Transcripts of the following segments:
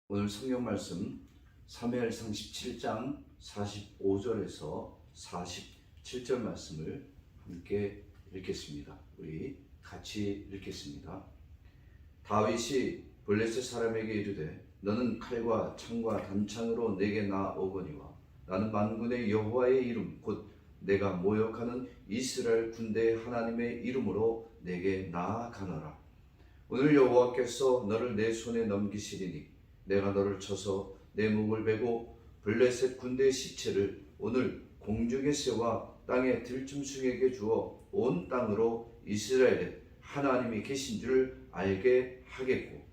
오늘 성경 말씀 사무엘상 17장 45절에서 47절 말씀을 함께 읽겠습니다. 우리 같이 읽겠습니다. 다윗이 블레셋 사람에게 이르되 너는 칼과 창과 단창으로 내게 나오거니와 나는 만군의 여호와의 이름 곧 내가 모욕하는 이스라엘 군대의 하나님의 이름으로 내게 나아가노라. 오늘 여호와께서 너를 내 손에 넘기시리니 내가 너를 쳐서 내 목을 베고 블레셋 군대의 시체를 오늘 공중의 새와 땅의 들짐승에게 주어 온 땅으로 이스라엘에 하나님이 계신 줄 알게 하겠고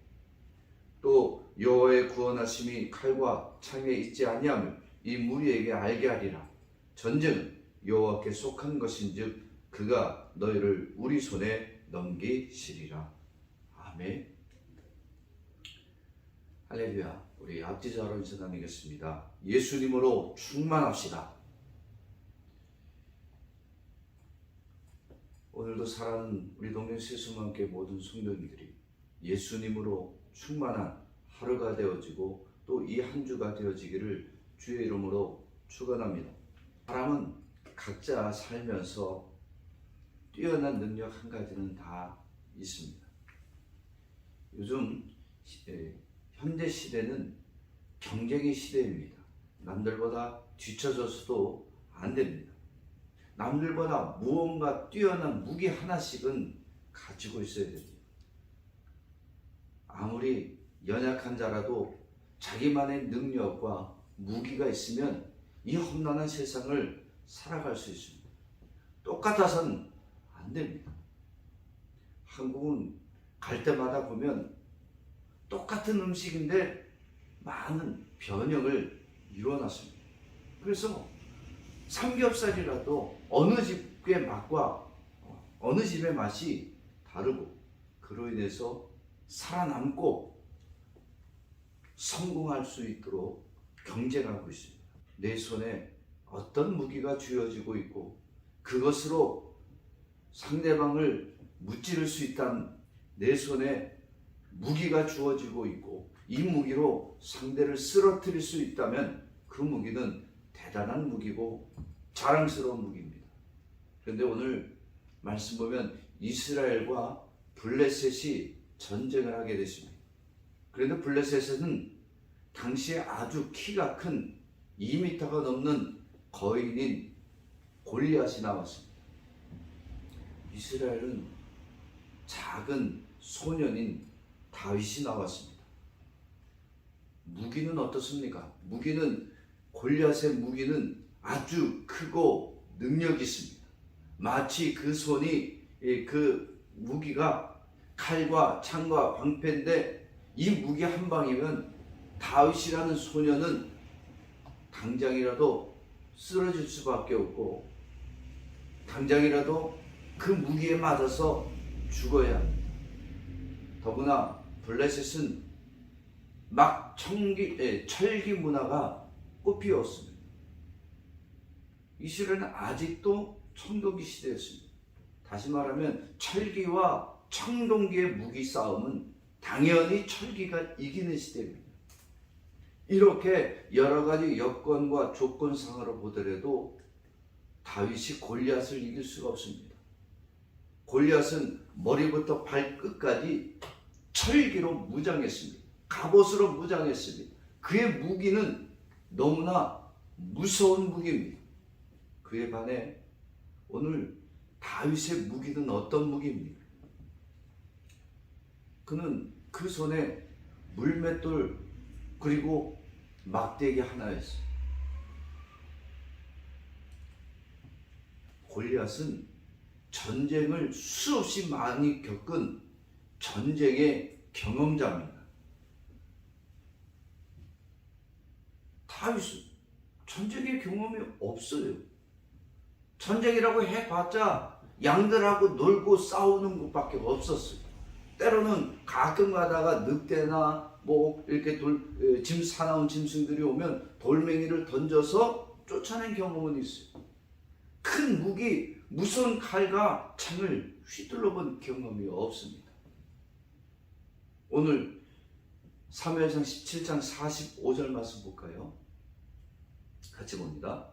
또 여호와의 구원하심이 칼과 창에 있지 아니함을 이 무리에게 알게 하리라. 전쟁은 여호와께 속한 것인즉 그가 너희를 우리 손에 넘기시리라. 아멘. 할렐루야. 우리 앞뒤자로 인사 나누겠습니다. 예수님으로 충만합시다. 오늘도 사랑하는 우리 동네 세수만교회 모든 성도님들이 예수님으로 충만한 하루가 되어지고 또 이 한 주가 되어지기를 주의 이름으로 축원합니다. 사람은 각자 살면서 뛰어난 능력 한 가지는 다 있습니다. 요즘 현대 시대는 경쟁의 시대입니다. 남들보다 뒤처져서도 안 됩니다. 남들보다 무언가 뛰어난 무기 하나씩은 가지고 있어야 됩니다. 아무리 연약한 자라도 자기만의 능력과 무기가 있으면 이 험난한 세상을 살아갈 수 있습니다. 똑같아서는 안 됩니다. 한국은 갈 때마다 보면 똑같은 음식인데 많은 변형을 이루어놨습니다. 그래서 삼겹살이라도 어느 집의 맛과 어느 집의 맛이 다르고 그로 인해서 살아남고 성공할 수 있도록 경쟁하고 있습니다. 내 손에 어떤 무기가 쥐어지고 있고 그것으로 상대방을 무찌를 수 있다는 내 손에 무기가 주어지고 있고 이 무기로 상대를 쓰러뜨릴 수 있다면 그 무기는 대단한 무기고 자랑스러운 무기입니다. 그런데 오늘 말씀 보면 이스라엘과 블레셋이 전쟁을 하게 됐습니다. 그런데 블레셋은 당시에 아주 키가 큰 2m가 넘는 거인인 골리앗이 나왔습니다. 이스라엘은 작은 소년인 다윗이 나왔습니다. 무기는 어떻습니까? 골리앗의 무기는 아주 크고 능력이 있습니다. 마치 그 손이 그 무기가 칼과 창과 방패인데 이 무기 한 방이면 다윗이라는 소년은 당장이라도 쓰러질 수밖에 없고 당장이라도 그 무기에 맞아서 죽어야 합니다. 더구나 블레셋은 막 철기 문화가 꽃피었습니다. 이스라엘은 아직도 청동기 시대였습니다. 다시 말하면 철기와 청동기의 무기 싸움은 당연히 철기가 이기는 시대입니다. 이렇게 여러 가지 여건과 조건상으로 보더라도 다윗이 골리앗을 이길 수가 없습니다. 골리앗은 머리부터 발끝까지 철기로 무장했습니다. 갑옷으로 무장했습니다. 그의 무기는 너무나 무서운 무기입니다. 그에 반해 오늘 다윗의 무기는 어떤 무기입니까? 그는 그 손에 물맷돌 그리고 막대기 하나였어요. 골리앗은 전쟁을 수없이 많이 겪은 전쟁의 경험자입니다. 다윗은 전쟁의 경험이 없어요. 전쟁이라고 해봤자 양들하고 놀고 싸우는 것밖에 없었어요. 때로는 가끔 가다가 늑대나 이렇게 사나운 짐승들이 오면 돌멩이를 던져서 쫓아낸 경험은 있어요. 큰 무기, 무서운 칼과 창을 휘둘러 본 경험이 없습니다. 오늘 사무엘상 17장 45절 말씀 볼까요? 같이 봅니다.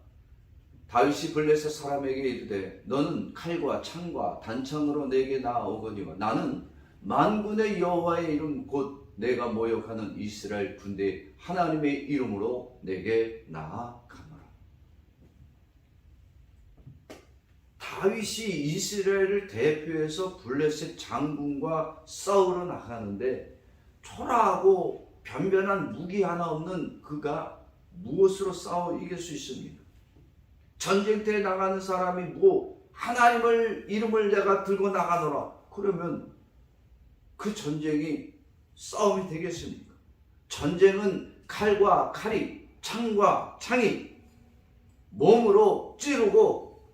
다윗이 블레셋 사람에게 이르되 너는 칼과 창과 단창으로 내게 나아오거니와 나는 만군의 여호와의 이름 곧 내가 모욕하는 이스라엘 군대 하나님의 이름으로 내게 나아가노라. 다윗이 이스라엘을 대표해서 블레셋 장군과 싸우러 나가는데 초라하고 변변한 무기 하나 없는 그가 무엇으로 싸워 이길 수 있습니까? 전쟁터에 나가는 사람이 하나님을 이름을 내가 들고 나가노라 그러면 그 전쟁이 싸움이 되겠습니까? 전쟁은 칼과 칼이 창과 창이 몸으로 찌르고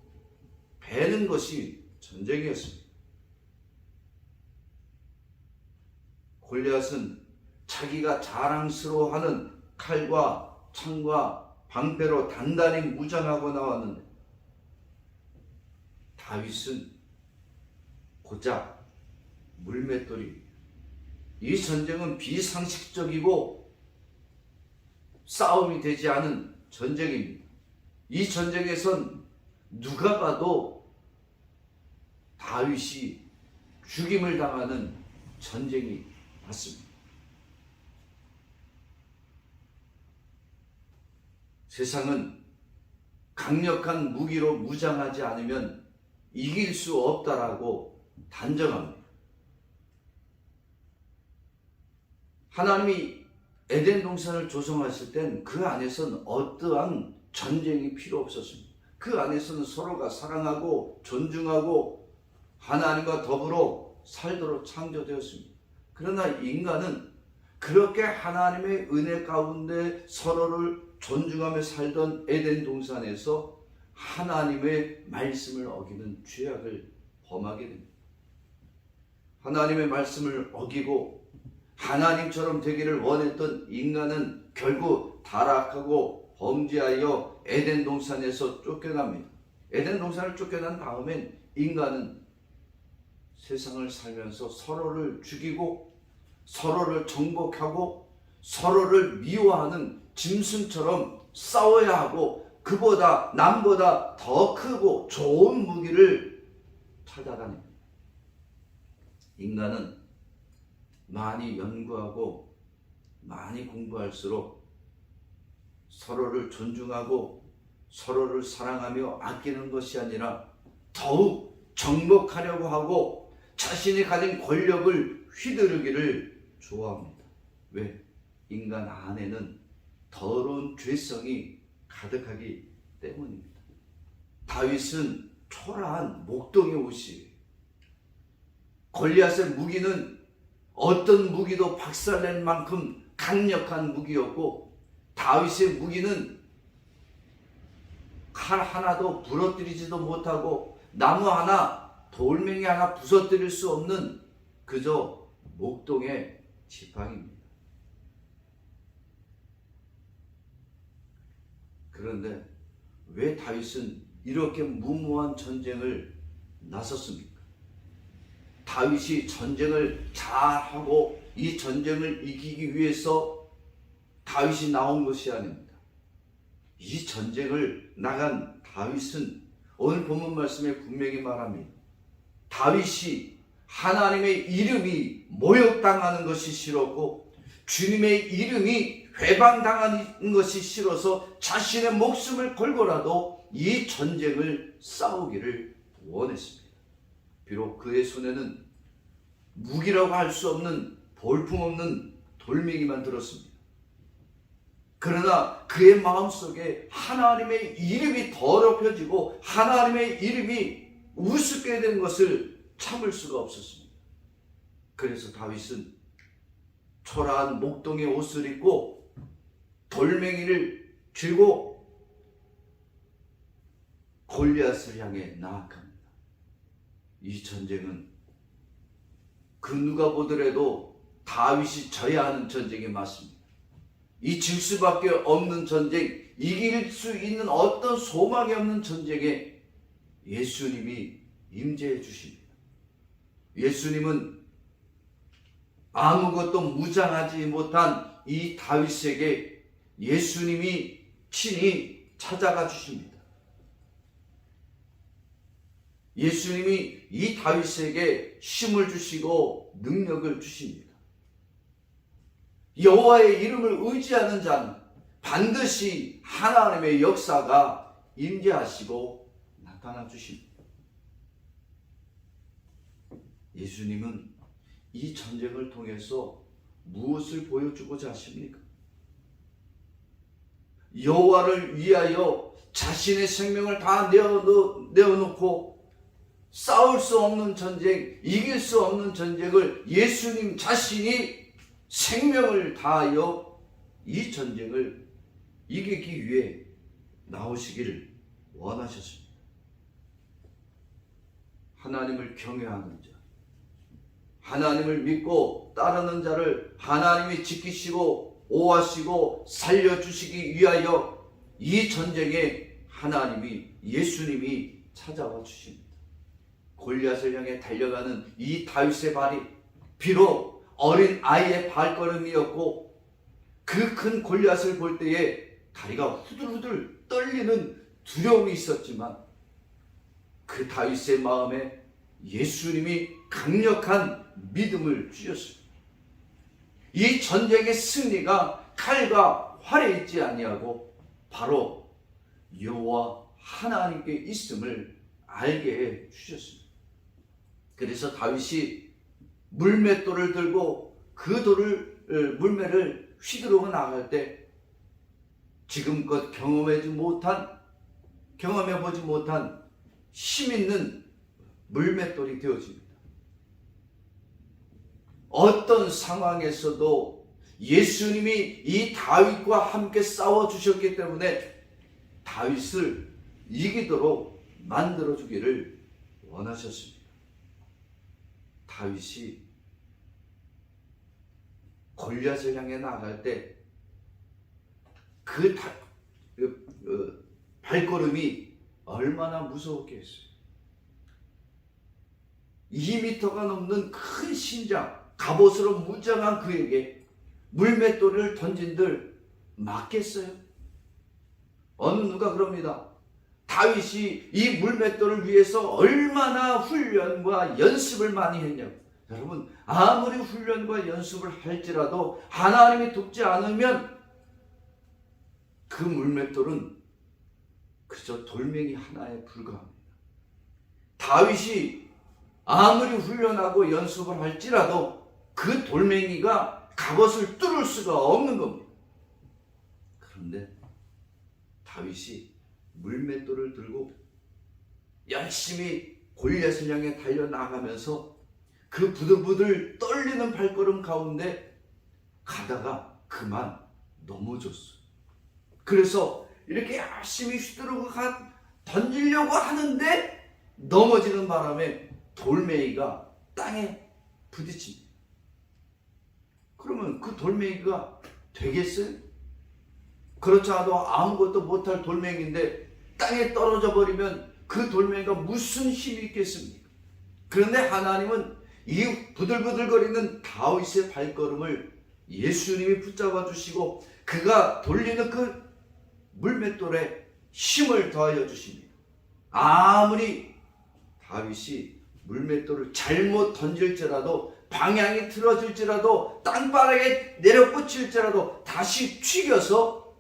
베는 것이 전쟁이었습니다. 골리앗은 자기가 자랑스러워하는 칼과 창과 방패로 단단히 무장하고 나왔는데 다윗은 고작 물맷돌이. 이 전쟁은 비상식적이고 싸움이 되지 않은 전쟁입니다. 이 전쟁에선 누가 봐도 다윗이 죽임을 당하는 전쟁이 맞습니다. 세상은 강력한 무기로 무장하지 않으면 이길 수 없다라고 단정합니다. 하나님이 에덴 동산을 조성하실 땐 그 안에서는 어떠한 전쟁이 필요 없었습니다. 그 안에서는 서로가 사랑하고 존중하고 하나님과 더불어 살도록 창조되었습니다. 그러나 인간은 그렇게 하나님의 은혜 가운데 서로를 존중하며 살던 에덴 동산에서 하나님의 말씀을 어기는 죄악을 범하게 됩니다. 하나님의 말씀을 어기고 하나님처럼 되기를 원했던 인간은 결국 타락하고 범죄하여 에덴 동산에서 쫓겨납니다. 에덴 동산을 쫓겨난 다음엔 인간은 세상을 살면서 서로를 죽이고 서로를 정복하고 서로를 미워하는 짐승처럼 싸워야 하고 그보다 남보다 더 크고 좋은 무기를 찾아다닙니다. 인간은 많이 연구하고 많이 공부할수록 서로를 존중하고 서로를 사랑하며 아끼는 것이 아니라 더욱 정복하려고 하고 자신이 가진 권력을 휘두르기를 좋아합니다. 왜? 인간 안에는 더러운 죄성이 가득하기 때문입니다. 다윗은 초라한 목동의 옷이, 골리앗의 무기는 어떤 무기도 박살낼 만큼 강력한 무기였고 다윗의 무기는 칼 하나도 부러뜨리지도 못하고 나무 하나, 돌멩이 하나 부서뜨릴 수 없는 그저 목동의 지팡이입니다. 그런데 왜 다윗은 이렇게 무모한 전쟁을 나섰습니까? 다윗이 전쟁을 잘하고 이 전쟁을 이기기 위해서 다윗이 나온 것이 아닙니다. 이 전쟁을 나간 다윗은 오늘 본문 말씀에 분명히 말합니다. 다윗이 하나님의 이름이 모욕당하는 것이 싫었고 주님의 이름이 회방당하는 것이 싫어서 자신의 목숨을 걸고라도 이 전쟁을 싸우기를 원했습니다. 비록 그의 손에는 무기라고 할 수 없는 볼품없는 돌멩이만 들었습니다. 그러나 그의 마음속에 하나님의 이름이 더럽혀지고 하나님의 이름이 우습게 된 것을 참을 수가 없었습니다. 그래서 다윗은 초라한 목동의 옷을 입고 돌멩이를 쥐고 골리앗을 향해 나아갑니다. 이 전쟁은 그 누가 보더라도 다윗이 져야 하는 전쟁이 맞습니다. 이 질 수밖에 없는 전쟁, 이길 수 있는 어떤 소망이 없는 전쟁에 예수님이 임재해 주십니다. 예수님은 아무것도 무장하지 못한 이 다윗에게 예수님이 친히 찾아가 주십니다. 예수님이 이 다윗에게 힘을 주시고 능력을 주십니다. 여호와의 이름을 의지하는 자는 반드시 하나님의 역사가 임재하시고 나타나 주십니다. 예수님은 이 전쟁을 통해서 무엇을 보여주고자 하십니까? 여호와를 위하여 자신의 생명을 다 내어놓고 싸울 수 없는 전쟁, 이길 수 없는 전쟁을 예수님 자신이 생명을 다하여 이 전쟁을 이기기 위해 나오시기를 원하셨습니다. 하나님을 경외하는 자, 하나님을 믿고 따르는 자를 하나님이 지키시고 보호하시고 살려주시기 위하여 이 전쟁에 하나님이, 예수님이 찾아와 주십니다. 골리앗을 향해 달려가는 이 다윗의 발이 비록 어린 아이의 발걸음이었고 그 큰 골리앗을 볼 때에 다리가 후들후들 떨리는 두려움이 있었지만 그 다윗의 마음에 예수님이 강력한 믿음을 주셨습니다. 이 전쟁의 승리가 칼과 활에 있지 아니하고 바로 여호와 하나님께 있음을 알게 해 주셨습니다. 그래서 다윗이 물맷돌을 들고 그 물매를 휘두르고 나갈 때 지금껏 경험해보지 못한 힘 있는 물맷돌이 되어집니다. 어떤 상황에서도 예수님이 이 다윗과 함께 싸워주셨기 때문에 다윗을 이기도록 만들어주기를 원하셨습니다. 다윗이 골리앗을 향해 나갈 때 그 발걸음이 얼마나 무서웠겠어요. 2m가 넘는 큰 신장, 갑옷으로 무장한 그에게 물맷돌을 던진들 맞겠어요? 어느 누가 그럽니다. 다윗이 이 물맷돌을 위해서 얼마나 훈련과 연습을 많이 했냐고. 여러분, 아무리 훈련과 연습을 할지라도 하나님이 돕지 않으면 그 물맷돌은 그저 돌멩이 하나에 불과합니다. 다윗이 아무리 훈련하고 연습을 할지라도 그 돌멩이가 갑옷을 뚫을 수가 없는 겁니다. 그런데 다윗이 물맷돌을 들고 열심히 골리앗을 향해 달려나가면서 그 부들부들 떨리는 발걸음 가운데 가다가 그만 넘어졌어요. 그래서 이렇게 열심히 휘두르고 던지려고 하는데 넘어지는 바람에 돌멩이가 땅에 부딪힙니다. 그러면 그 돌멩이가 되겠어요? 그렇지 않아도 아무것도 못할 돌멩이인데 땅에 떨어져 버리면 그 돌멩이가 무슨 힘이 있겠습니까? 그런데 하나님은 이 부들부들거리는 다윗의 발걸음을 예수님이 붙잡아 주시고 그가 돌리는 그 물맷돌에 힘을 더하여 주십니다. 아무리 다윗이 물맷돌을 잘못 던질지라도 방향이 틀어질지라도 땅바닥에 내려꽂힐지라도 다시 튀겨서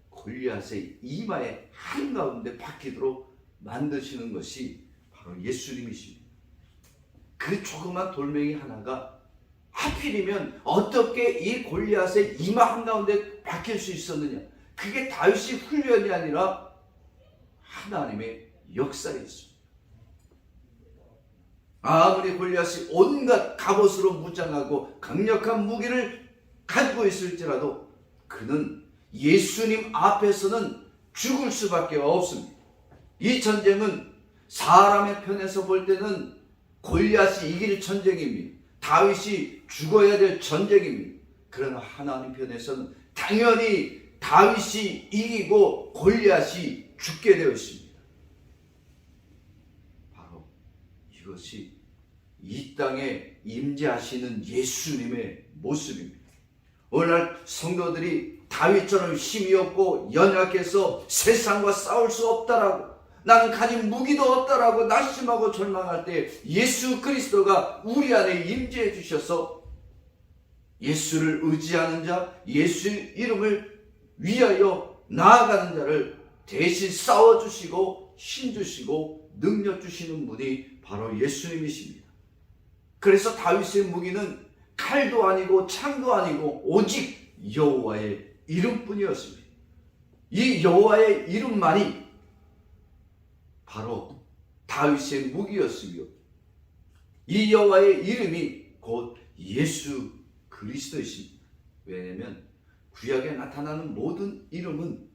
골리앗의 이마에 한가운데 박히도록 만드시는 것이 바로 예수님이십니다. 그 조그만 돌멩이 하나가 하필이면 어떻게 이 골리앗의 이마 한가운데 박힐 수 있었느냐? 그게 다윗의 훈련이 아니라 하나님의 역사였습니다. 아무리 골리앗이 온갖 갑옷으로 무장하고 강력한 무기를 가지고 있을지라도 그는 예수님 앞에서는 죽을 수밖에 없습니다. 이 전쟁은 사람의 편에서 볼 때는 골리앗이 이길 전쟁입니다. 다윗이 죽어야 될 전쟁입니다. 그러나 하나님 편에서는 당연히 다윗이 이기고 골리앗이 죽게 되어 있습니다. 바로 이것이 이 땅에 임재하시는 예수님의 모습입니다. 오늘날 성도들이 다윗처럼 힘이 없고 연약해서 세상과 싸울 수 없다라고, 나는 가진 무기도 없다라고 낙심하고 절망할 때 예수 그리스도가 우리 안에 임재해 주셔서 예수를 의지하는 자, 예수 이름을 위하여 나아가는 자를 대신 싸워주시고 힘주시고 능력 주시는 분이 바로 예수님이십니다. 그래서 다윗의 무기는 칼도 아니고 창도 아니고 오직 여호와의 이름뿐이었습니다. 이 여호와의 이름만이 바로 다윗의 무기였으며, 이 여호와의 이름이 곧 예수 그리스도이십니다. 왜냐하면 구약에 나타나는 모든 이름은,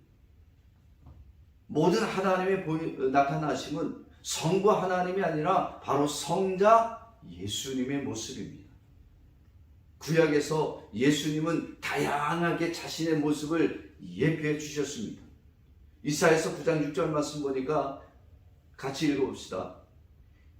모든 하나님의 나타나심은 성부 하나님이 아니라 바로 성자 예수님의 모습입니다. 구약에서 예수님은 다양하게 자신의 모습을 예표해 주셨습니다. 이사야서 9장 6절 말씀 보니까 같이 읽어봅시다.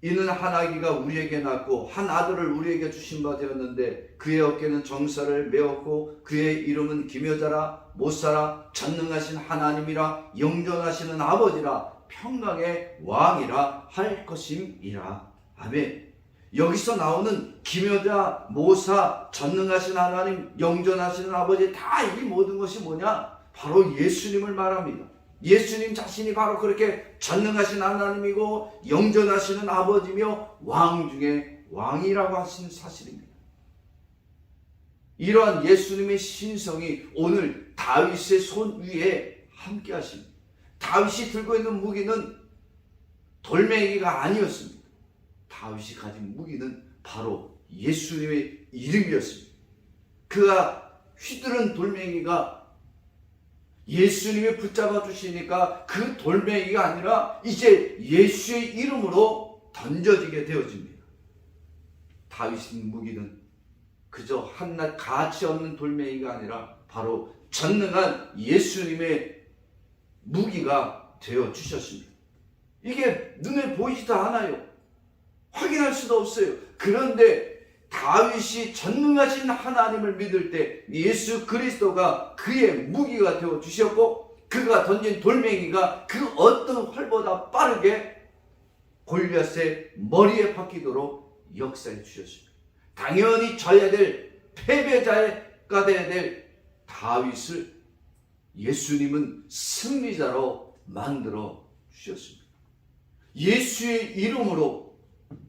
이는 한 아기가 우리에게 낳고 한 아들을 우리에게 주신 바 되었는데 그의 어깨는 정사를 메었고 그의 이름은 기묘자라 못사라 전능하신 하나님이라 영존하시는 아버지라 평강의 왕이라 할 것임이라. 아멘. 여기서 나오는 기묘자, 모사, 전능하신 하나님, 영존하시는 아버지, 다 이 모든 것이 뭐냐? 바로 예수님을 말합니다. 예수님 자신이 바로 그렇게 전능하신 하나님이고 영존하시는 아버지며 왕 중에 왕이라고 하신 사실입니다. 이러한 예수님의 신성이 오늘 다윗의 손 위에 함께 하십니다. 다윗이 들고 있는 무기는 돌멩이가 아니었습니다. 다윗이 가진 무기는 바로 예수님의 이름이었습니다. 그가 휘두른 돌멩이가 예수님이 붙잡아 주시니까 그 돌멩이가 아니라 이제 예수의 이름으로 던져지게 되어집니다. 다윗의 무기는 그저 한낱 가치 없는 돌멩이가 아니라 바로 전능한 예수님의 무기가 되어 주셨습니다. 이게 눈에 보이지도 않아요. 확인할 수도 없어요. 그런데 다윗이 전능하신 하나님을 믿을 때 예수 그리스도가 그의 무기가 되어 주셨고, 그가 던진 돌멩이가 그 어떤 활보다 빠르게 골리앗의 머리에 박히도록 역사해 주셨습니다. 당연히 져야 될, 패배자가 되어야 될 다윗을 예수님은 승리자로 만들어 주셨습니다. 예수의 이름으로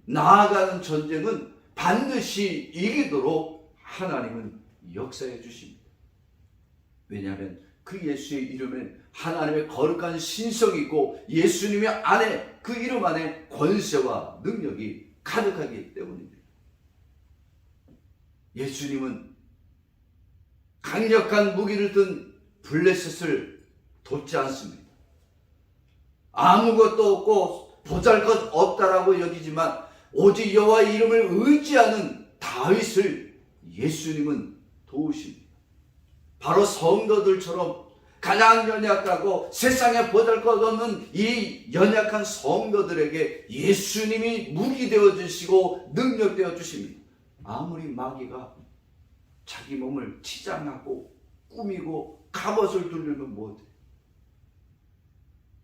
나아가는 전쟁은 반드시 이기도록 하나님은 역사해 주십니다. 왜냐하면 그 예수의 이름에 하나님의 거룩한 신성이 있고 예수님의 안에, 그 이름 안에 권세와 능력이 가득하기 때문입니다. 예수님은 강력한 무기를 든 블레셋을 돕지 않습니다. 아무것도 없고 보잘것 없다라고 여기지만 오직 여호와의 이름을 의지하는 다윗을 예수님은 도우십니다. 바로 성도들처럼 가장 연약하고 세상에 보잘것 없는 이 연약한 성도들에게 예수님이 무기 되어 주시고 능력 되어 주십니다. 아무리 마귀가 자기 몸을 치장하고 꾸미고 갑옷을 두르면 뭐돼?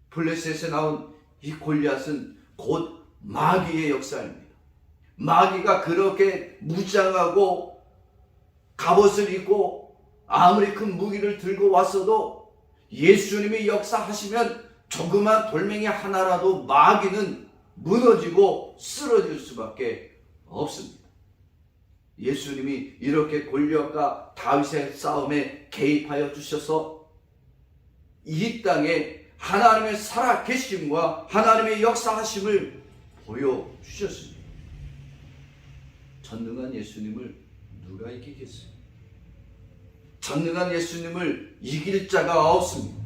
블레셋에 나온 이 골리앗은 곧 마귀의 역사입니다. 마귀가 그렇게 무장하고 갑옷을 입고 아무리 큰 무기를 들고 왔어도 예수님이 역사하시면 조그만 돌멩이 하나라도 마귀는 무너지고 쓰러질 수밖에 없습니다. 예수님이 이렇게 골리앗과 다윗의 싸움에 개입하여 주셔서 이 땅에 하나님의 살아계심과 하나님의 역사하심을 보여주셨습니다. 전능한 예수님을 누가 이기겠어요? 전능한 예수님을 이길 자가 없습니다.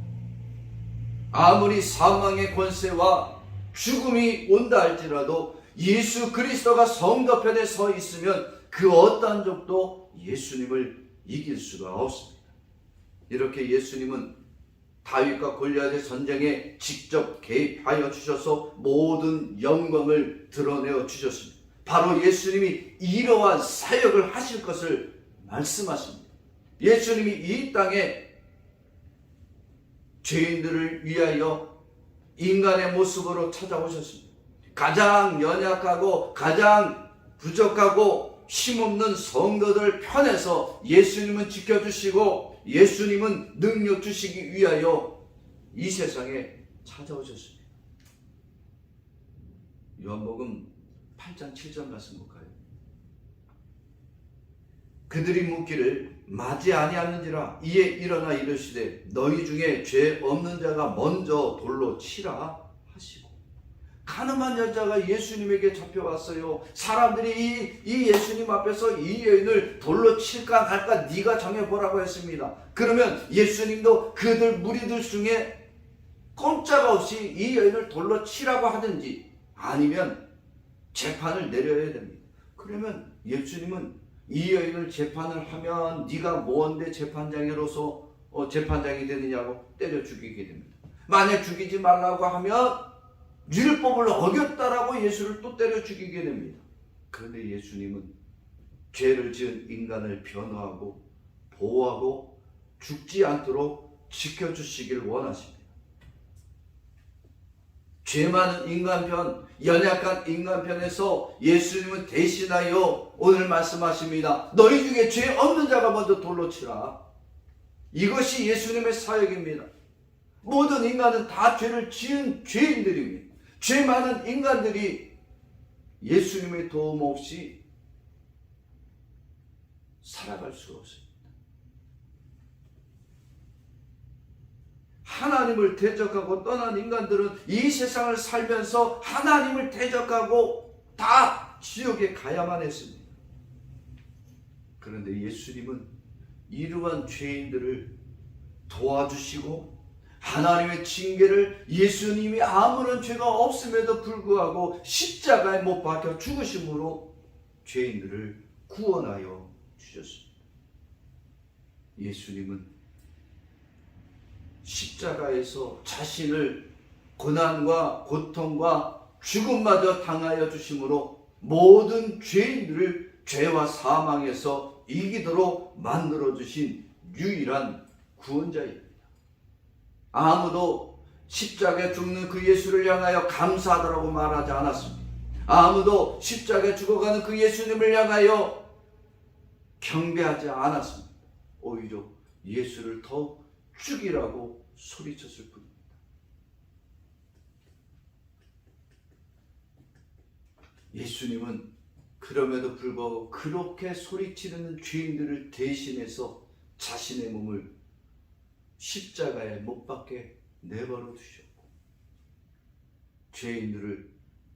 아무리 사망의 권세와 죽음이 온다 할지라도 예수 그리스도가 성도편에 서 있으면 그 어떠한 적도 예수님을 이길 수가 없습니다. 이렇게 예수님은 다윗과 골리앗의 전쟁에 직접 개입하여 주셔서 모든 영광을 드러내어 주셨습니다. 바로 예수님이 이러한 사역을 하실 것을 말씀하십니다. 예수님이 이 땅에 죄인들을 위하여 인간의 모습으로 찾아오셨습니다. 가장 연약하고 가장 부족하고 힘없는 성도들 편에서 예수님은 지켜주시고 예수님은 능력 주시기 위하여 이 세상에 찾아오셨습니다. 요한복음 8장 7절 말씀 볼까요? 그들이 묻기를 맞지 아니하는지라 이에 일어나 이르시되 너희 중에 죄 없는 자가 먼저 돌로 치라 하시고, 가늠한 여자가 예수님에게 잡혀왔어요. 사람들이 이 예수님 앞에서 이 여인을 돌로 칠까 말까 네가 정해보라고 했습니다. 그러면 예수님도 그들 무리들 중에 꼼짝없이 이 여인을 돌로 치라고 하든지 아니면 재판을 내려야 됩니다. 그러면 예수님은 이 여인을 재판을 하면 네가 뭔데 재판장으로서 재판장이 되느냐고 때려 죽이게 됩니다. 만약 죽이지 말라고 하면 율법을 어겼다라고 예수를 또 때려 죽이게 됩니다. 그런데 예수님은 죄를 지은 인간을 변호하고 보호하고 죽지 않도록 지켜주시길 원하십니다. 죄 많은 인간편, 연약한 인간편에서 예수님은 대신하여 오늘 말씀하십니다. 너희 중에 죄 없는 자가 먼저 돌로 치라. 이것이 예수님의 사역입니다. 모든 인간은 다 죄를 지은 죄인들입니다. 죄 많은 인간들이 예수님의 도움 없이 살아갈 수가 없습니다. 하나님을 대적하고 떠난 인간들은 이 세상을 살면서 하나님을 대적하고 다 지옥에 가야만 했습니다. 그런데 예수님은 이러한 죄인들을 도와주시고 하나님의 징계를 예수님이 아무런 죄가 없음에도 불구하고 십자가에 못 박혀 죽으심으로 죄인들을 구원하여 주셨습니다. 예수님은 십자가에서 자신을 고난과 고통과 죽음마저 당하여 주심으로 모든 죄인들을 죄와 사망에서 이기도록 만들어 주신 유일한 구원자입니다. 아무도 십자가에 죽는 그 예수를 향하여 감사하다라고 말하지 않았습니다. 아무도 십자가에 죽어가는 그 예수님을 향하여 경배하지 않았습니다. 오히려 예수를 더 죽이라고 소리쳤을 뿐입니다. 예수님은 그럼에도 불구하고 그렇게 소리치는 죄인들을 대신해서 자신의 몸을 십자가에 못 박게 내버려 두셨고 죄인들을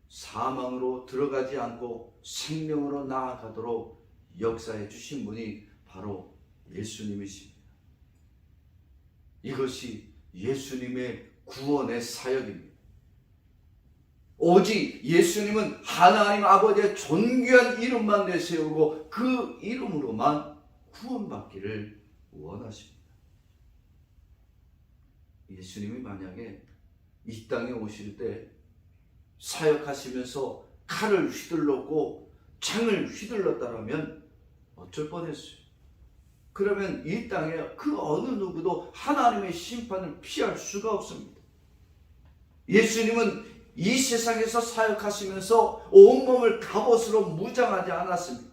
사망으로 들어가지 않고 생명으로 나아가도록 역사해 주신 분이 바로 예수님이십니다. 이것이 예수님의 구원의 사역입니다. 오직 예수님은 하나님 아버지의 존귀한 이름만 내세우고 그 이름으로만 구원받기를 원하십니다. 예수님이 만약에 이 땅에 오실 때 사역하시면서 칼을 휘둘렀고 창을 휘둘렀다면 어쩔 뻔했어요. 그러면 이 땅에 그 어느 누구도 하나님의 심판을 피할 수가 없습니다. 예수님은 이 세상에서 사역하시면서 온몸을 갑옷으로 무장하지 않았습니다.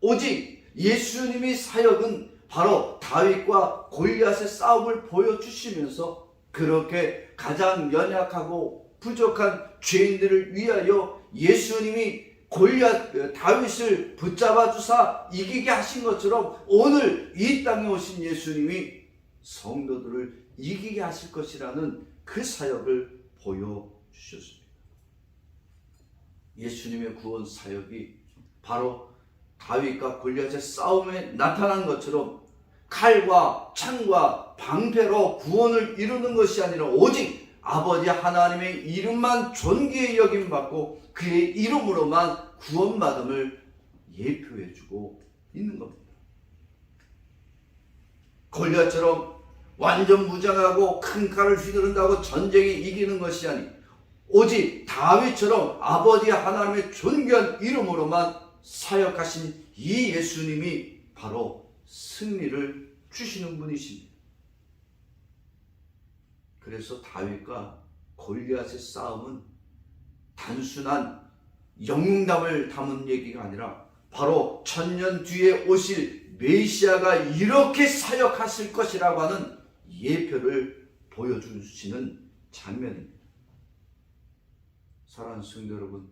오직 예수님의 사역은 바로 다윗과 골리앗의 싸움을 보여주시면서 그렇게 가장 연약하고 부족한 죄인들을 위하여 예수님이 다윗을 붙잡아 주사 이기게 하신 것처럼 오늘 이 땅에 오신 예수님이 성도들을 이기게 하실 것이라는 그 사역을 보여주셨습니다. 예수님의 구원 사역이 바로 다윗과 골리앗의 싸움에 나타난 것처럼 칼과 창과 방패로 구원을 이루는 것이 아니라 오직 아버지 하나님의 이름만 존귀히 여김받고 그의 이름으로만 구원받음을 예표해주고 있는 겁니다. 골리앗처럼 완전 무장하고 큰 칼을 휘두른다고 전쟁에 이기는 것이 아니 오직 다윗처럼 아버지 하나님의 존귀한 이름으로만 사역하신 이 예수님이 바로 승리를 주시는 분이십니다. 그래서 다윗과 골리앗의 싸움은 단순한 영웅담을 담은 얘기가 아니라 바로 1000년 뒤에 오실 메시아가 이렇게 사역하실 것이라고 하는 예표를 보여주시는 장면입니다. 사랑하는 성도 여러분,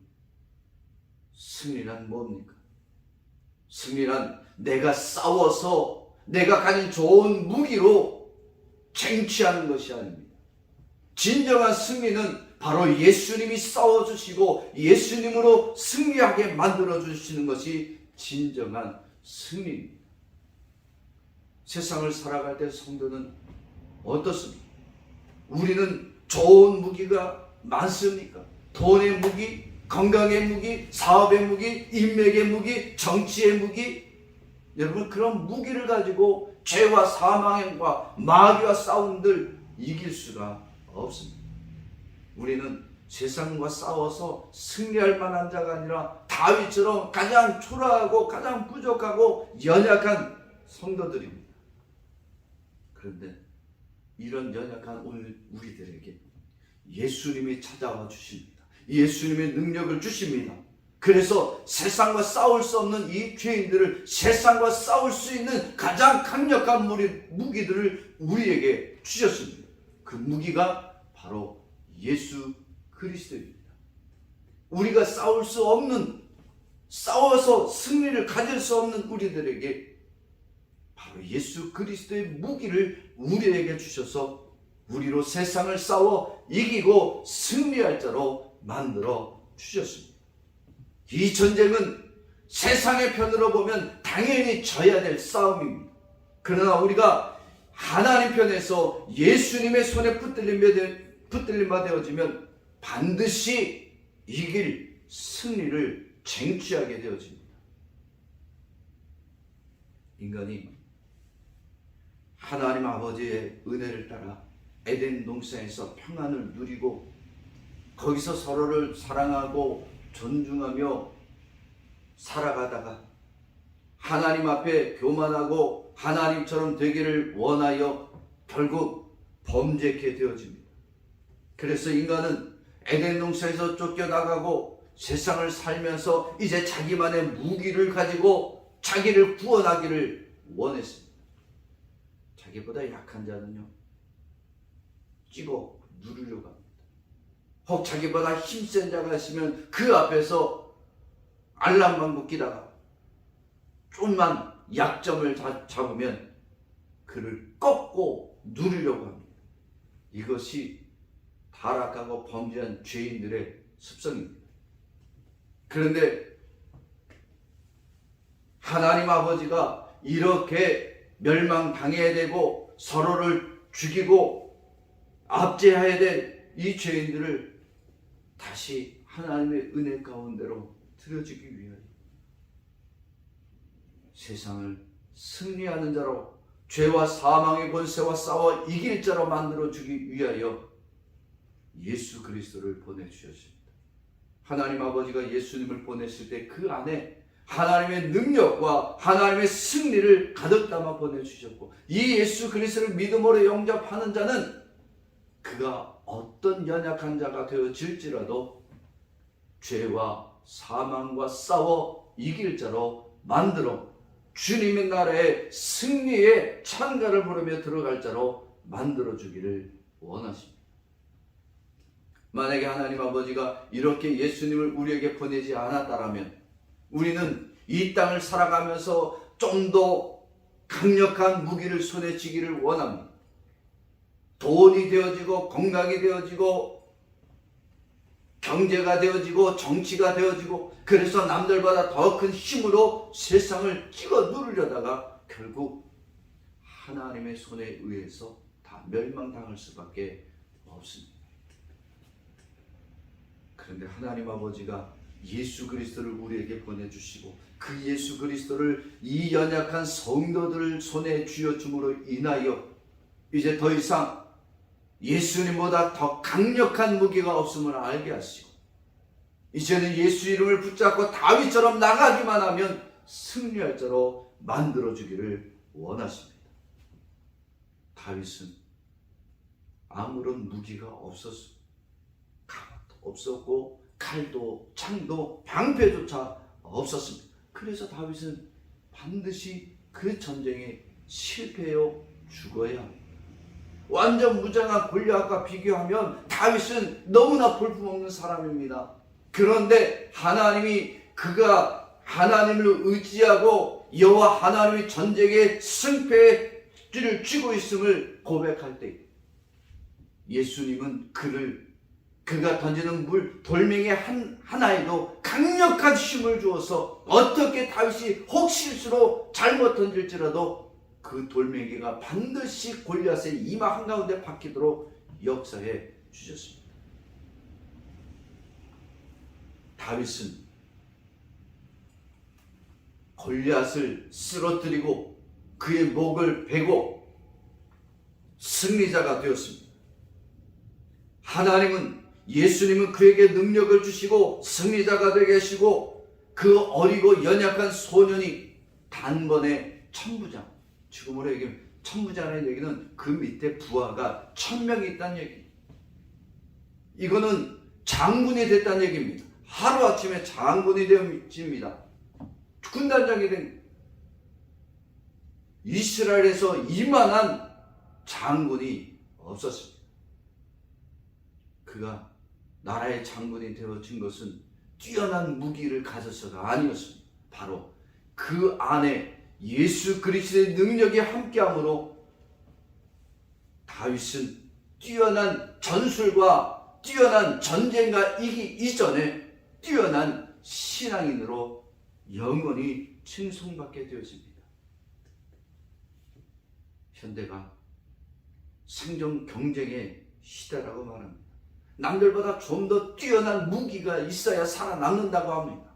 승리란 뭡니까? 승리란 내가 싸워서 내가 가진 좋은 무기로 쟁취하는 것이 아닙니다. 진정한 승리는 바로 예수님이 싸워주시고 예수님으로 승리하게 만들어주시는 것이 진정한 승리입니다. 세상을 살아갈 때 성도는 어떻습니까? 우리는 좋은 무기가 많습니까? 돈의 무기, 건강의 무기, 사업의 무기, 인맥의 무기, 정치의 무기. 여러분, 그런 무기를 가지고 죄와 사망과 마귀와 싸움들 이길 수가 없습니다. 우리는 세상과 싸워서 승리할 만한 자가 아니라 다윗처럼 가장 초라하고 가장 부족하고 연약한 성도들입니다. 그런데 이런 연약한 우리들에게 예수님이 찾아와 주십니다. 예수님의 능력을 주십니다. 그래서 세상과 싸울 수 없는 이 죄인들을 세상과 싸울 수 있는 가장 강력한 무기들을 우리에게 주셨습니다. 그 무기가 바로 예수 그리스도입니다. 우리가 싸울 수 없는, 싸워서 승리를 가질 수 없는 우리들에게 바로 예수 그리스도의 무기를 우리에게 주셔서 우리로 세상을 싸워 이기고 승리할 자로 만들어 주셨습니다. 이 전쟁은 세상의 편으로 보면 당연히 져야 될 싸움입니다. 그러나 우리가 하나님 편에서 예수님의 손에 붙들림바 되어지면 반드시 이길 승리를 쟁취하게 되어집니다. 인간이 하나님 아버지의 은혜를 따라 에덴 동산에서 평안을 누리고 거기서 서로를 사랑하고 존중하며 살아가다가 하나님 앞에 교만하고 하나님처럼 되기를 원하여 결국 범죄케 되어집니다. 그래서 인간은 에덴 동산에서 쫓겨나가고 세상을 살면서 이제 자기만의 무기를 가지고 자기를 구원하기를 원했습니다. 자기보다 약한 자는요, 찍어 누르려고 합니다. 혹 자기보다 힘센 자가 있으면 그 앞에서 알랑방구 끼다가 좀만 약점을 잡으면 그를 꺾고 누르려고 합니다. 이것이 타락하고 범죄한 죄인들의 습성입니다. 그런데 하나님 아버지가 이렇게 멸망당해야 되고 서로를 죽이고 압제해야 될 이 죄인들을 다시 하나님의 은혜 가운데로 들여주기 위하여 세상을 승리하는 자로 죄와 사망의 권세와 싸워 이길 자로 만들어주기 위하여 예수 그리스도를 보내주셨습니다. 하나님 아버지가 예수님을 보냈을 때 그 안에 하나님의 능력과 하나님의 승리를 가득 담아 보내주셨고, 이 예수 그리스도를 믿음으로 영접하는 자는 그가 어떤 연약한 자가 되어질지라도 죄와 사망과 싸워 이길 자로 만들어 주님의 나라의 승리의 찬가를 부르며 들어갈 자로 만들어주기를 원하십니다. 만약에 하나님 아버지가 이렇게 예수님을 우리에게 보내지 않았다라면 우리는 이 땅을 살아가면서 좀 더 강력한 무기를 손에 쥐기를 원합니다. 돈이 되어지고 건강이 되어지고 경제가 되어지고 정치가 되어지고 그래서 남들보다 더 큰 힘으로 세상을 찍어 누르려다가 결국 하나님의 손에 의해서 다 멸망당할 수밖에 없습니다. 그런데 하나님 아버지가 예수 그리스도를 우리에게 보내주시고 그 예수 그리스도를 이 연약한 성도들 손에 쥐어줌으로 인하여 이제 더 이상 예수님보다 더 강력한 무기가 없음을 알게 하시고 이제는 예수 이름을 붙잡고 다윗처럼 나가기만 하면 승리할 자로 만들어주기를 원하십니다. 다윗은 아무런 무기가 없었습니다. 갑도 없었고 칼도 창도 방패조차 없었습니다. 그래서 다윗은 반드시 그 전쟁에 실패하여 죽어야 합니다. 완전 무장한 골리앗과 비교하면 다윗은 너무나 볼품없는 사람입니다. 그런데 하나님이 그가 하나님을 의지하고 여호와 하나님의 전쟁에 승패를 쥐고 있음을 고백할 때 예수님은 그가 던지는 돌멩이 하나에도 강력한 힘을 주어서 어떻게 다윗이 혹실수로 잘못 던질지라도 그 돌멩이가 반드시 골리앗의 이마 한가운데 박히도록 역사해 주셨습니다. 다윗은 골리앗을 쓰러뜨리고 그의 목을 베고 승리자가 되었습니다. 하나님은 예수님은 그에게 능력을 주시고 승리자가 되게 하시고 그 어리고 연약한 소년이 단번에 천부장, 지금으로 얘기하면 천부장의 얘기는 그 밑에 부하가 1000명이 있다는 얘기. 이거는 장군이 됐다는 얘기입니다. 하루아침에 장군이 되어집니다. 군단장이 된 이스라엘에서 이만한 장군이 없었습니다. 그가 나라의 장군이 되어진 것은 뛰어난 무기를 가져서가 아니었습니다. 바로 그 안에 예수 그리스도의 능력이 함께함으로 다윗은 뛰어난 전술과 뛰어난 전쟁과 이기 이전에 뛰어난 신앙인으로 영원히 칭송받게 되어집니다. 현대가 생존 경쟁의 시대라고 말합니다. 남들보다 좀 더 뛰어난 무기가 있어야 살아남는다고 합니다.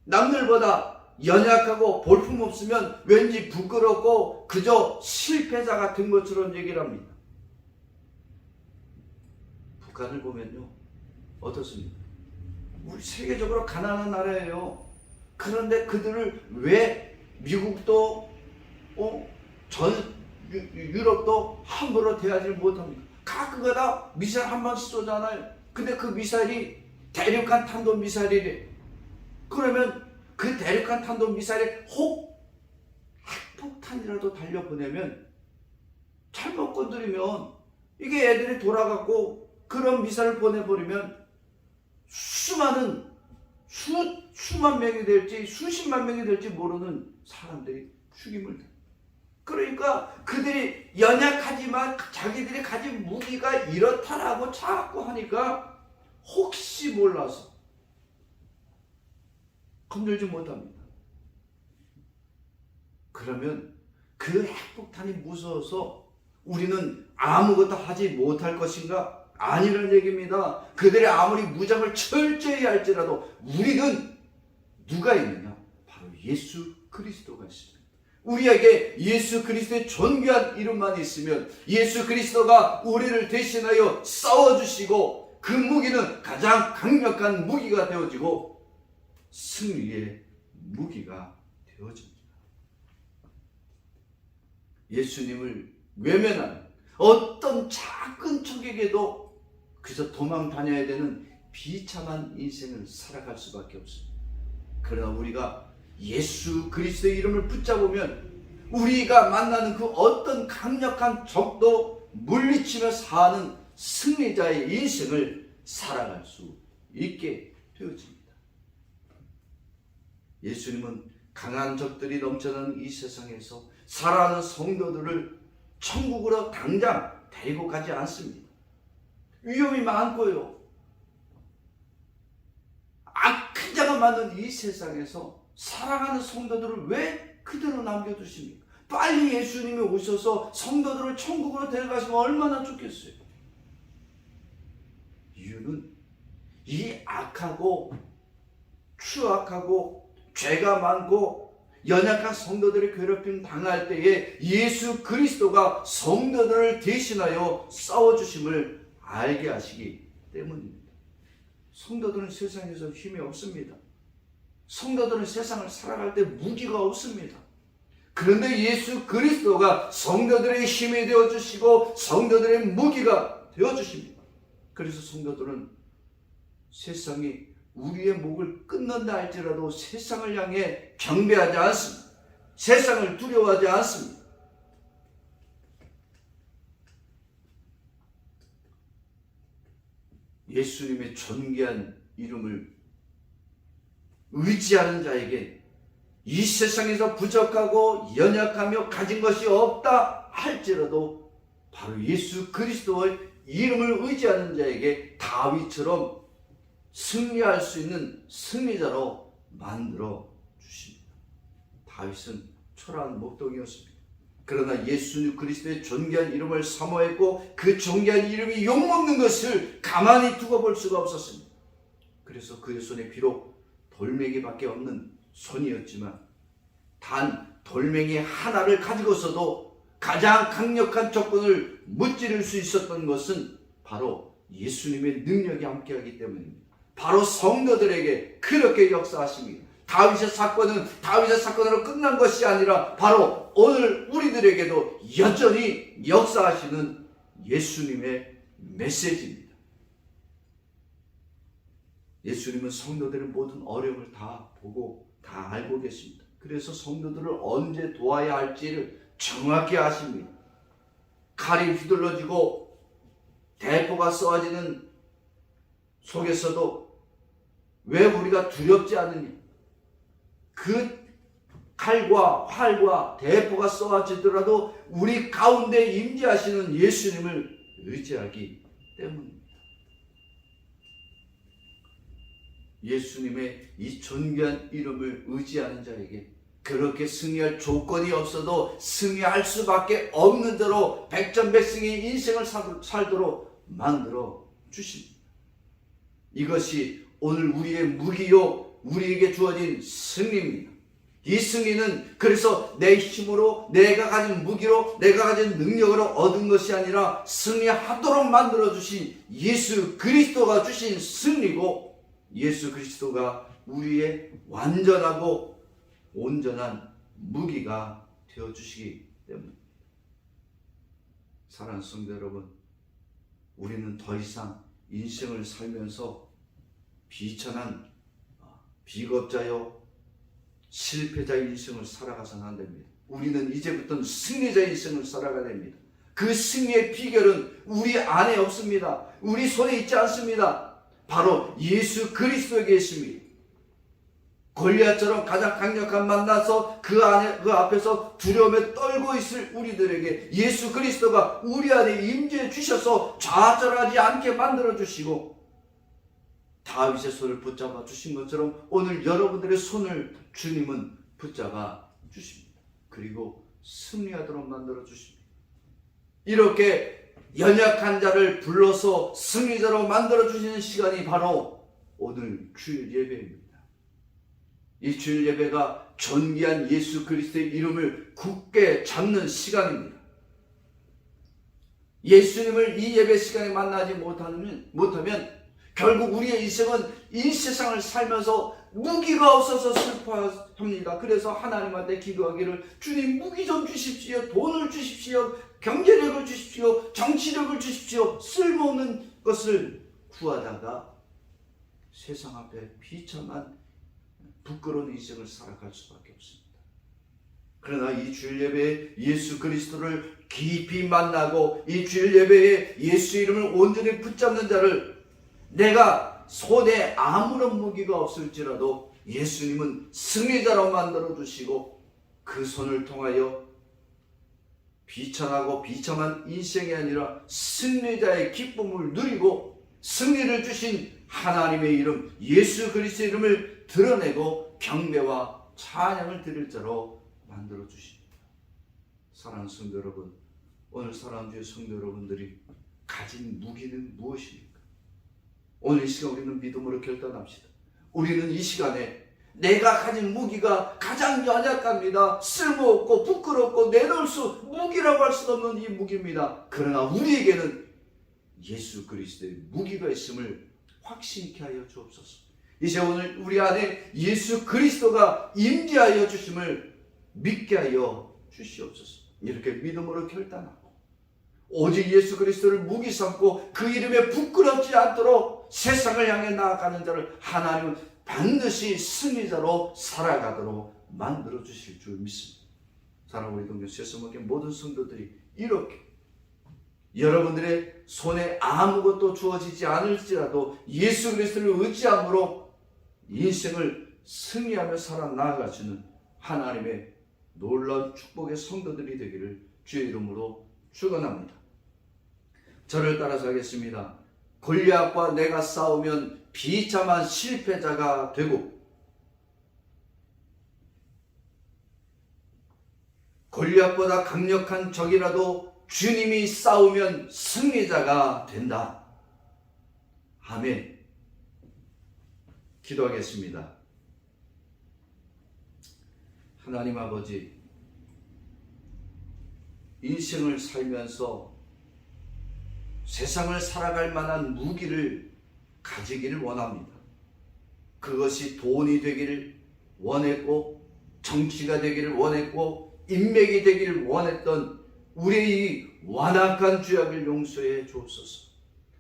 남들보다 연약하고 볼품없으면 왠지 부끄럽고 그저 실패자 같은 것처럼 얘기를 합니다. 북한을 보면요, 어떻습니까? 우리 세계적으로 가난한 나라예요. 그런데 그들을 왜 미국도 유럽도 함부로 대하지 못합니까? 가끔가 다 미사일 한 방씩 쏘잖아요. 근데 그 미사일이 대륙간 탄도 미사일이래. 그러면 그 대륙간 탄도 미사일에 혹 핵폭탄이라도 달려보내면 잘못 건드리면 이게 애들이 돌아가고 그런 미사일을 보내버리면 수만 명이 될지 수십만 명이 될지 모르는 사람들이 죽임을 당합니다. 그러니까 그들이 연약하지만 자기들이 가진 무기가 이렇다라고 자꾸 하니까 혹시 몰라서 건들지 못합니다. 그러면 그 핵폭탄이 무서워서 우리는 아무것도 하지 못할 것인가? 아니라는 얘기입니다. 그들이 아무리 무장을 철저히 할지라도 우리는 누가 있느냐? 바로 예수 그리스도가 있습니다. 우리에게 예수 그리스도의 존귀한 이름만 있으면 예수 그리스도가 우리를 대신하여 싸워주시고 그 무기는 가장 강력한 무기가 되어지고 승리의 무기가 되어집니다. 예수님을 외면하는 어떤 작은 적에게도 그저 도망 다녀야 되는 비참한 인생을 살아갈 수밖에 없습니다. 그러나 우리가 예수 그리스도의 이름을 붙잡으면 우리가 만나는 그 어떤 강력한 적도 물리치며 사는 승리자의 인생을 살아갈 수 있게 되어집니다. 예수님은 강한 적들이 넘쳐나는 이 세상에서 살아가는 성도들을 천국으로 당장 데리고 가지 않습니다. 위험이 많고요. 악한 자가 많은 이 세상에서 사랑하는 성도들을 왜 그대로 남겨두십니까? 빨리 예수님이 오셔서 성도들을 천국으로 데려가시면 얼마나 좋겠어요. 이유는 이 악하고 추악하고 죄가 많고 연약한 성도들의 괴롭힘 당할 때에 예수 그리스도가 성도들을 대신하여 싸워주심을 알게 하시기 때문입니다. 성도들은 세상에서 힘이 없습니다. 성도들은 세상을 살아갈 때 무기가 없습니다. 그런데 예수 그리스도가 성도들의 힘이 되어주시고 성도들의 무기가 되어주십니다. 그래서 성도들은 세상이 우리의 목을 끊는다 할지라도 세상을 향해 경배하지 않습니다. 세상을 두려워하지 않습니다. 예수님의 존귀한 이름을 의지하는 자에게 이 세상에서 부족하고 연약하며 가진 것이 없다 할지라도 바로 예수 그리스도의 이름을 의지하는 자에게 다윗처럼 승리할 수 있는 승리자로 만들어 주십니다. 다윗은 초라한 목동이었습니다. 그러나 예수 그리스도의 존귀한 이름을 사모했고 그 존귀한 이름이 욕먹는 것을 가만히 두고 볼 수가 없었습니다. 그래서 그의 손에 비록 돌멩이밖에 없는 손이었지만 단 돌멩이 하나를 가지고서도 가장 강력한 적군을 무찌를 수 있었던 것은 바로 예수님의 능력이 함께하기 때문입니다. 바로 성도들에게 그렇게 역사하십니다. 다윗의 사건으로 끝난 것이 아니라 바로 오늘 우리들에게도 여전히 역사하시는 예수님의 메시지입니다. 예수님은 성도들의 모든 어려움을 다 보고 다 알고 계십니다. 그래서 성도들을 언제 도와야 할지를 정확히 아십니다. 칼이 휘둘러지고 대포가 쏘아지는 속에서도 왜 우리가 두렵지 않느냐? 그 칼과 활과 대포가 쏘아지더라도 우리 가운데 임재하시는 예수님을 의지하기 때문입니다. 예수님의 이 존귀한 이름을 의지하는 자에게 그렇게 승리할 조건이 없어도 승리할 수밖에 없는 대로 백전백승의 인생을 살도록 만들어 주십니다. 이것이 오늘 우리의 무기요 우리에게 주어진 승리입니다. 이 승리는 그래서 내 힘으로 내가 가진 무기로 내가 가진 능력으로 얻은 것이 아니라 승리하도록 만들어 주신 예수 그리스도가 주신 승리고 예수 그리스도가 우리의 완전하고 온전한 무기가 되어주시기 때문입니다. 사랑하는 성도 여러분, 우리는 더 이상 인생을 살면서 비천한 비겁자요 실패자의 인생을 살아가서는 안 됩니다. 우리는 이제부터는 승리자의 인생을 살아가야 됩니다. 그 승리의 비결은 우리 안에 없습니다. 우리 손에 있지 않습니다. 바로 예수 그리스도에게 있습니다. 골리앗처럼 가장 강력한 만나서 그 앞에서 두려움에 떨고 있을 우리들에게 예수 그리스도가 우리 안에 임재해 주셔서 좌절하지 않게 만들어 주시고 다윗의 손을 붙잡아 주신 것처럼 오늘 여러분들의 손을 주님은 붙잡아 주십니다. 그리고 승리하도록 만들어 주십니다. 이렇게 연약한 자를 불러서 승리자로 만들어 주시는 시간이 바로 오늘 주일 예배입니다. 이 주일 예배가 존귀한 예수 그리스도의 이름을 굳게 잡는 시간입니다. 예수님을 이 예배 시간에 만나지 못하면 결국 우리의 인생은 이 세상을 살면서 무기가 없어서 슬퍼합니다. 그래서 하나님한테 기도하기를 주님 무기 좀 주십시오. 돈을 주십시오. 경제력을 주십시오. 정치력을 주십시오. 쓸모없는 것을 구하다가 세상 앞에 비참한 부끄러운 인생을 살아갈 수밖에 없습니다. 그러나 이 주일 예배에 예수 그리스도를 깊이 만나고 이 주일 예배에 예수 이름을 온전히 붙잡는 자를 내가 손에 아무런 무기가 없을지라도 예수님은 승리자로 만들어 주시고 그 손을 통하여 비천하고 비참한 인생이 아니라 승리자의 기쁨을 누리고 승리를 주신 하나님의 이름 예수 그리스도의 이름을 드러내고 경배와 찬양을 드릴 자로 만들어 주십니다. 사랑하는 성도 여러분, 오늘 사랑하는 주의 성도 여러분들이 가진 무기는 무엇입니까? 오늘 이 시간 우리는 믿음으로 결단합시다. 우리는 이 시간에 내가 가진 무기가 가장 연약합니다. 쓸모없고 부끄럽고 내놓을 수, 무기라고 할 수 없는 이 무기입니다. 그러나 우리에게는 예수 그리스도의 무기가 있음을 확신케 하여 주옵소서. 이제 오늘 우리 안에 예수 그리스도가 임재하여 주심을 믿게 하여 주시옵소서. 이렇게 믿음으로 결단하고 오직 예수 그리스도를 무기 삼고 그 이름에 부끄럽지 않도록 세상을 향해 나아가는 자를 하나님은 반드시 승리자로 살아가도록 만들어 주실 줄 믿습니다. 사랑하는 우리 동교 세수목의 모든 성도들이 이렇게 여러분들의 손에 아무것도 주어지지 않을지라도 예수 그리스도를 의지함으로 인생을 승리하며 살아나가시는 하나님의 놀라운 축복의 성도들이 되기를 주의 이름으로 축원합니다. 저를 따라서 하겠습니다. 골리앗과 내가 싸우면 비참한 실패자가 되고 골리앗보다 강력한 적이라도 주님이 싸우면 승리자가 된다. 아멘. 기도하겠습니다. 하나님 아버지, 인생을 살면서 세상을 살아갈 만한 무기를 가지기를 원합니다. 그것이 돈이 되기를 원했고 정치가 되기를 원했고 인맥이 되기를 원했던 우리의 이 완악한 죄악을 용서해 주옵소서.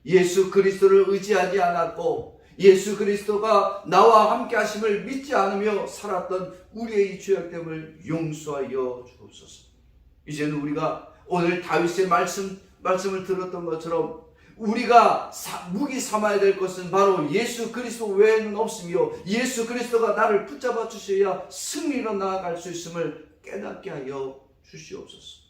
예수 그리스도를 의지하지 않았고 예수 그리스도가 나와 함께 하심을 믿지 않으며 살았던 우리의 이 죄악됨을 용서하여 주옵소서. 이제는 우리가 오늘 다윗의 말씀을 들었던 것처럼 우리가 무기 삼아야 될 것은 바로 예수 그리스도 외에는 없으며 예수 그리스도가 나를 붙잡아 주셔야 승리로 나아갈 수 있음을 깨닫게 하여 주시옵소서.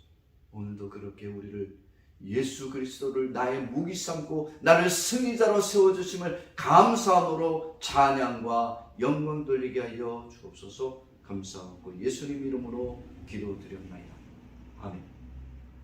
오늘도 그렇게 우리를 예수 그리스도를 나의 무기 삼고 나를 승리자로 세워주심을 감사함으로 찬양과 영광 돌리게 하여 주옵소서. 감사하고 예수님 이름으로 기도드렸나이다.